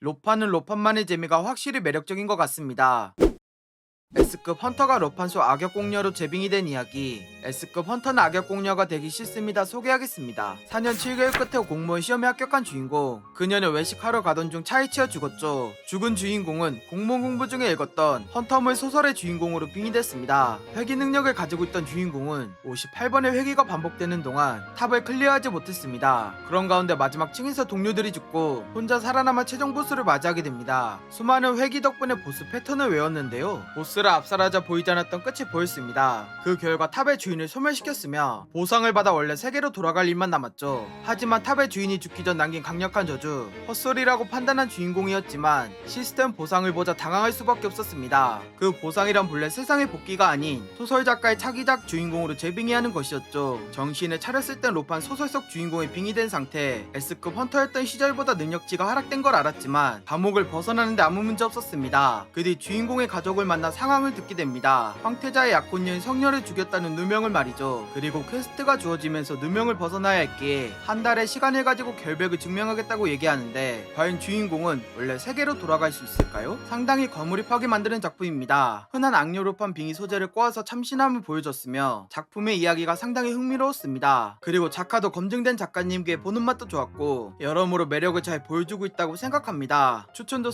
로판은 로판만의 재미가 확실히 매력적인 것 같습니다. S급 헌터가 로판소 악역공녀로 재빙이 된 이야기. S급 헌터는 악역공녀가 되기 싫습니다. 소개하겠습니다. 4년 7개월 끝에 공무원 시험에 합격한 주인공. 그녀는 외식하러 가던 중 차에 치여 죽었죠. 죽은 주인공은 공무원 공부 중에 읽었던 헌터물 소설의 주인공으로 빙의됐습니다. 회귀 능력을 가지고 있던 주인공은 58번의 회귀가 반복되는 동안 탑을 클리어하지 못했습니다. 그런 가운데 마지막 층에서 동료들이 죽고 혼자 살아남아 최종 보스를 맞이하게 됩니다. 수많은 회귀 덕분에 보스 패턴을 외웠는데요. 보스를 압살하자 보이지 않았던 끝이 보였습니다. 그 결과 탑의 주인을 소멸시켰으며 보상을 받아 원래 세계로 돌아갈 일만 남았죠. 하지만 탑의 주인이 죽기 전 남긴 강력한 저주, 헛소리라고 판단한 주인공이었지만 시스템 보상을 보자 당황할 수밖에 없었습니다. 그 보상이란 본래 세상의 복귀가 아닌 소설 작가의 차기작 주인공으로 재빙의하는 것이었죠. 정신을 차렸을 땐 로판 소설 속 주인공이 빙의된 상태, S급 헌터였던 시절보다 능력치가 하락된 걸 알았지만 감옥을 벗어나는데 아무 문제 없었습니다. 그 뒤 주인공의 가족을 만나 상황을 듣게 됩니다. 황태자의 약혼녀인 성녀를 죽였다는 누명을 말이죠. 그리고 퀘스트가 주어지면서 누명을 벗어나야 했기에 한 달의 시간을 가지고 결백을 증명하겠다고 얘기하는데 과연 주인공은 원래 세계로 돌아갈 수 있을까요? 상당히 과몰입하게 만드는 작품입니다. 흔한 악녀 로판 빙의 소재를 꼬아서 참신함을 보여줬으며 작품의 이야기가 상당히 흥미로웠습니다. 그리고 작화도 검증된 작가님께 보는 맛도 좋았고 여러모로 매력을 잘 보여주고 있다고 생각합니다. 추천도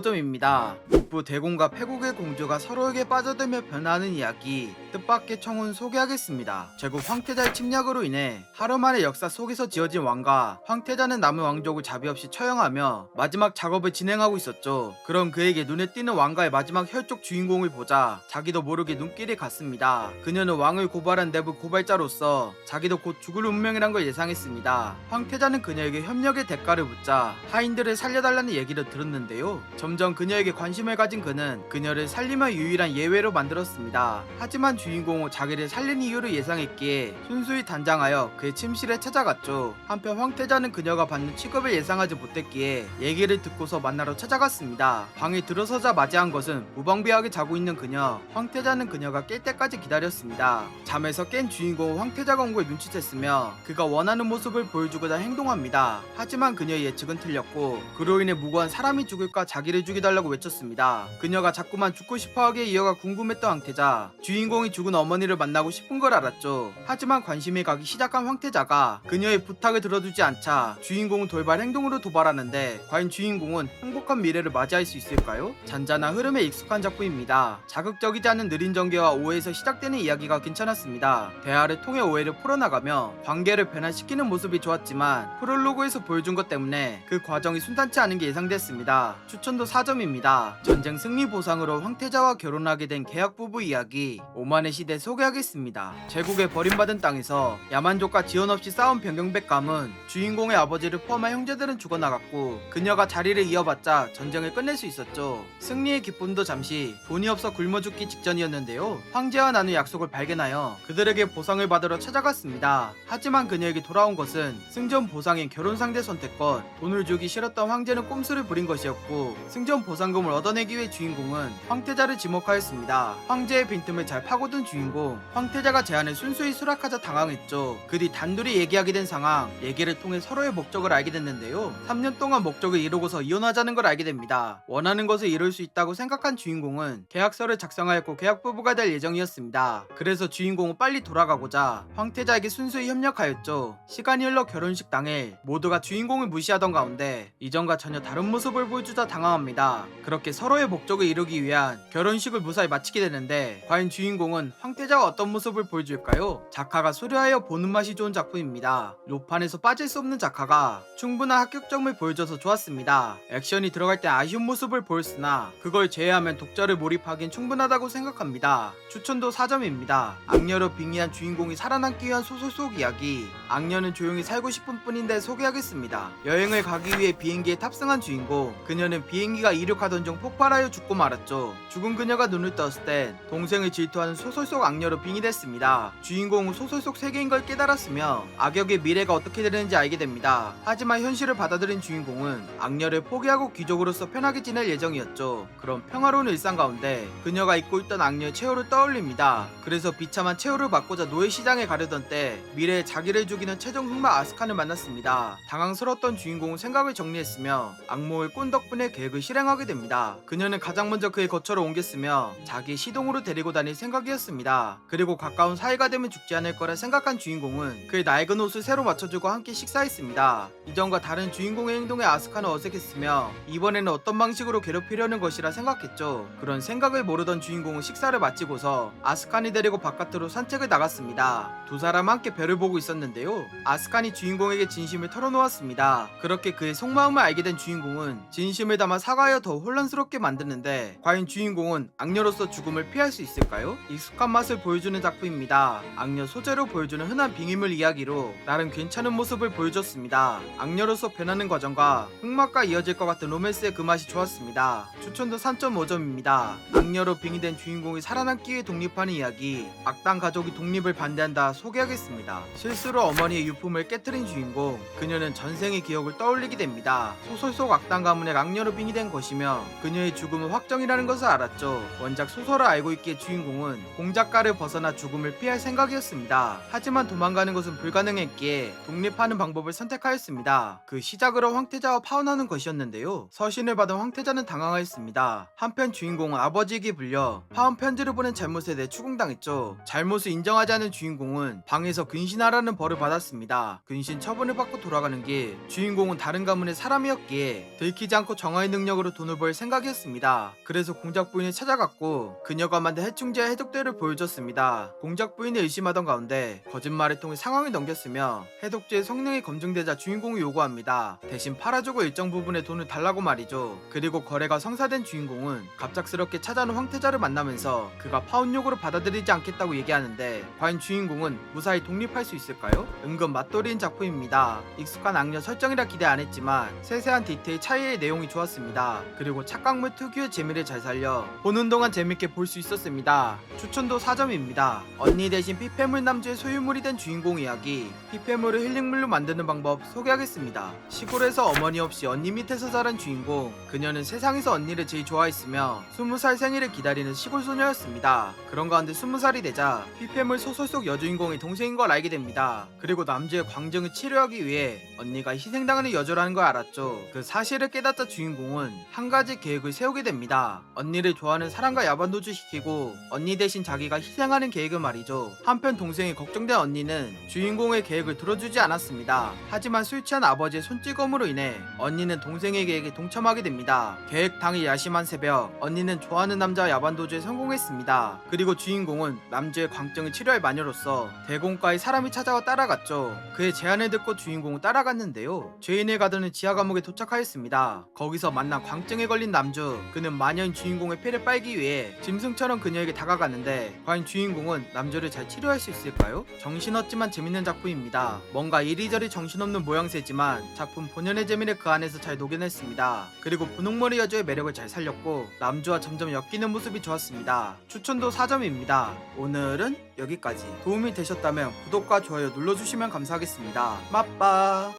4.5점입니다. 북부 대공과 패국의 공주가 서로에게 빠져들며 변화하는 이야기, 뜻밖의 청혼 소개하겠습니다. 제국 황태자의 침략으로 인해 하루 만에 역사 속에서 지어진 왕과 황태자는 남은 왕족을 자비 없이 처형하며 마지막 작업을 진행하고 있었죠. 그럼 그에게 눈에 띄는 왕가의 마지막 혈족 주인공을 보자 자기도 모르게 눈길이 갔습니다. 그녀는 왕을 고발한 내부 고발자로서 자기도 곧 죽을 운명이란 걸 예상했습니다. 황태자는 그녀에게 협력의 대가를 묻자 하인들을 살려달라는 얘기를 들었는데요. 점점 그녀에게 관심을 가진 그는 그녀를 살리며 유일한 예외로 만들었습니다. 하지만 주인공은 자기를 살린 이유를 예상했기에 순수히 단장하여 그의 침실에 찾아갔죠. 한편 황태자는 그녀가 받는 취급을 예상하지 못했기에 얘기를 듣고서 만나러 찾아갔습니다. 방에 들어서자 맞이한 것은 무방비하게 자고 있는 그녀. 황태자는 그녀가 깰 때까지 기다렸습니다. 잠에서 깬 주인공은 황태자가 온 걸 눈치챘으며 그가 원하는 모습을 보여주고자 행동합니다. 하지만 그녀의 예측은 틀렸고 그로 인해 무고한 사람이 죽을까 자기를 죽여달라고 외쳤습니다. 그녀가 자꾸만 죽고 싶어하기에 이어가 궁금했던 황태자, 주인공이 죽은 어머니를 만나고 싶은 걸 알았죠. 하지만 관심이 가기 시작한 황태자가 그녀의 부탁을 들어주지 않자 주인공은 돌발 행동으로 도발하는데 과연 주인공은 행복한 미래를 맞이할 수 있을까요? 잔잔한 흐름에 익숙한 작품입니다. 자극적이지 않은 느린 전개와 오해에서 시작되는 이야기가 괜찮았습니다. 대화를 통해 오해를 풀어나가며 관계를 변화시키는 모습이 좋았지만 프롤로그에서 보여준 것 때문에 그 과정이 순탄치 않은 게 예상됐습니다. 추천도 4점입니다. 전쟁 승리 보상으로 황태자와 결혼하게 된 계약 부부 이야기, 오만의 시대 소개하겠습니다. 제국의 버림받은 땅에서 야만족과 지원 없이 싸운 변경백감은 주인공의 아버지를 포함한 형제들은 죽어나갔고 그녀가 자리를 이어받자 전쟁을 끝낼 수 있었죠. 승리의 기쁨도 잠시 돈이 없어 굶어 죽기 직전이었는데요. 황제와 나눈 약속을 발견하여 그들에게 보상을 받으러 찾아갔습니다. 하지만 그녀에게 돌아온 것은 승전 보상인 결혼 상대 선택권, 돈을 주기 싫었던 황제는 꼼수를 부린 것이었고 승전 보상금을 얻어내기 위해 주인공은 황태자를 지목하였습니다. 황제의 빈틈을 잘 파고든 주인공, 황태자가 제안을 순수히 수락하자 당황했죠. 그 뒤 단둘이 얘기하게 된 상황, 얘기를 통해 서로의 목적을 알게 됐는데요. 3년 동안 목적을 이루고서 이혼하자는 걸 알게 됩니다. 원하는 것을 이룰 수 있다고 생각한 주인공은 계약서를 작성하였고 계약 부부가 될 예정이었습니다. 그래서 주인공은 빨리 돌아가고자 황태자에게 순수히 협력하였죠. 시간이 흘러 결혼식 당일 모두가 주인공을 무시하던 가운데 이전과 전혀 다른 모습을 보여주자 당황합니다. 그렇게 서로의 목적을 이루기 위한 결혼식을 무사히 마치게 되는데 과연 주인공은 황태자가 어떤 모습을 보여줄까요? 작화가 수려하여 보는 맛이 좋은 작품입니다. 로판에서 빠질 수 없는 작화가 충분한 합격점을 보여줘서 좋았습니다. 액션이 들어갈 때 아쉬운 모습을 보였으나 그걸 제외하면 독자를 몰입하기엔 충분하다고 생각합니다. 추천도 4점입니다. 악녀로 빙의한 주인공이 살아남기 위한 소설 속 이야기. 악녀는 조용히 살고 싶은 뿐인데 소개하겠습니다. 여행을 가기 위해 비행기에 탑승한 주인공. 그녀는 비행기가 이륙하던 중 폭발하여 죽고 말았죠. 죽은 그녀가 그녀가 눈을 떴을 땐 동생을 질투하는 소설 속 악녀로 빙의됐습니다. 주인공은 소설 속 세계인 걸 깨달았으며 악역의 미래가 어떻게 되는지 알게 됩니다. 하지만 현실을 받아들인 주인공은 악녀를 포기하고 귀족으로서 편하게 지낼 예정이었죠. 그런 평화로운 일상 가운데 그녀가 잊고 있던 악녀의 최후를 떠올립니다. 그래서 비참한 최후를 받고자 노예 시장에 가려던 때 미래에 자기를 죽이는 최종 흑마 아스칸을 만났습니다. 당황스러웠던 주인공은 생각을 정리했으며 악몽을 꾼 덕분에 계획을 실행하게 됩니다. 그녀는 가장 먼저 그의 거처로 옮겼으며 자기 시동으로 데리고 다닐 생각이었습니다. 그리고 가까운 사이가 되면 죽지 않을 거라 생각한 주인공은 그의 낡은 옷을 새로 맞춰주고 함께 식사했습니다. 이전과 다른 주인공의 행동에 아스카는 어색했으며 이번에는 어떤 방식으로 괴롭히려는 것이라 생각했죠. 그런 생각을 모르던 주인공은 식사를 마치고서 아스칸이 데리고 바깥으로 산책을 나갔습니다. 두 사람 함께 별을 보고 있었는데요. 아스칸이 주인공에게 진심을 털어놓았습니다. 그렇게 그의 속마음을 알게 된 주인공은 진심을 담아 사과하여 더 혼란스럽게 만드는데 과연 주인공은 악녀로서 죽음을 피할 수 있을까요? 익숙한 맛을 보여주는 작품입니다. 악녀 소재로 보여주는 흔한 빙의물 이야기로 나름 괜찮은 모습을 보여줬습니다. 악녀로서 변하는 과정과 흑막과 이어질 것 같은 로맨스의 그 맛이 좋았습니다. 추천도 3.5점입니다. 악녀로 빙의된 주인공이 살아남기 위해 독립하는 이야기, 악당 가족이 독립을 반대한다 소개하겠습니다. 실수로 어머니의 유품을 깨뜨린 주인공, 그녀는 전생의 기억을 떠올리게 됩니다. 소설 속 악당 가문의 악녀로 빙의된 것이며 그녀의 죽음은 확정이라는 것을 알았죠. 원작 소설을 알고 있기에 주인공은 공작가를 벗어나 죽음을 피할 생각이었습니다. 하지만 도망가는 것은 불가능했기에 독립하는 방법을 선택하였습니다. 그 시작으로 황태자와 파혼하는 것이었는데요. 서신을 받은 황태자는 당황하였습니다. 한편 주인공은 아버지에게 불려 파혼 편지를 보낸 잘못에 대해 추궁당했죠. 잘못을 인정하지 않은 주인공은 방에서 근신하라는 벌을 받았습니다. 근신 처분을 받고 돌아가는 길, 주인공은 다른 가문의 사람이었기에 들키지 않고 정화의 능력으로 돈을 벌 생각이었습니다. 그래서 공작 부인을 찾아갔고 그녀가 만든 해충제와 해독제를 보여줬습니다. 공작 부인을 의심하던 가운데 거짓말을 통해 상황을 넘겼으며 해독제의 성능이 검증되자 주인공이 요구합니다. 대신 팔아주고 일정 부분의 돈을 달라고 말이죠. 그리고 거래가 성사된 주인공은 갑작스럽게 찾아온 황태자를 만나면서 그가 파혼 요구를 받아들이지 않겠다고 얘기하는데 과연 주인공은 무사히 독립할 수 있을까요? 은근 맛돌이인 작품입니다. 익숙한 악녀 설정이라 기대 안 했지만 세세한 디테일 차이의 내용이 좋았습니다. 그리고 착각물 특유의 재미를 잘 살려 보는 동안 재밌게 볼 수 있었습니다. 추천도 4점입니다. 언니 대신 피폐물 남주의 소유물이 된 주인공 이야기, 피폐물을 힐링물로 만드는 방법 소개하겠습니다. 시골에서 어머니 없이 언니 밑에서 자란 주인공, 그녀는 세상에서 언니를 제일 좋아했으며 20살 생일을 기다리는 시골 소녀였습니다. 그런 가운데 20살이 되자 피폐물 소설 속 여주인공이 동생인 걸 알게 됩니다. 그리고 남주의 광증을 치료하기 위해 언니가 희생당하는 여주라는 걸 알았죠. 그 사실을 깨닫자 주인공은 한 가지 계획을 세우게 됩니다. 언니를 좋아하는 사람과 야반도주 시키고 언니 대신 자기가 희생하는 계획을 말이죠. 한편 동생이 걱정된 언니는 주인공의 계획을 들어주지 않았습니다. 하지만 술 취한 아버지의 손찌검으로 인해 언니는 동생의 계획에 동참하게 됩니다. 계획 당일 야심한 새벽, 언니는 좋아하는 남자와 야반도주에 성공했습니다. 그리고 주인공은 남주의 광증을 치료할 마녀로서 대공가에 사람이 찾아와 따라갔죠. 그의 제안을 듣고 주인공은 따라갔는데요. 죄인을 가두는 지하 감옥에 도착하였습니다. 거기서 만난 광증에 걸린 남주, 그는 마녀인 주인공의 피를 빨기 위해 짐승처럼 그녀에게 다가갔는데 과연 주인공은 남주를 잘 치료할 수 있을까요? 정신없지만 재밌는 작품입니다. 뭔가 이리저리 정신없는 모양새지만 작품 본연의 재미를 그 안에서 잘 녹여냈습니다. 그리고 분홍머리 여주의 매력을 잘 살렸고 남주와 점점 엮이는 모습이 좋았습니다. 추천도 4점입니다. 오늘은 여기까지. 도움이 되셨다면 구독과 좋아요 눌러주시면 감사하겠습니다. 빠빠.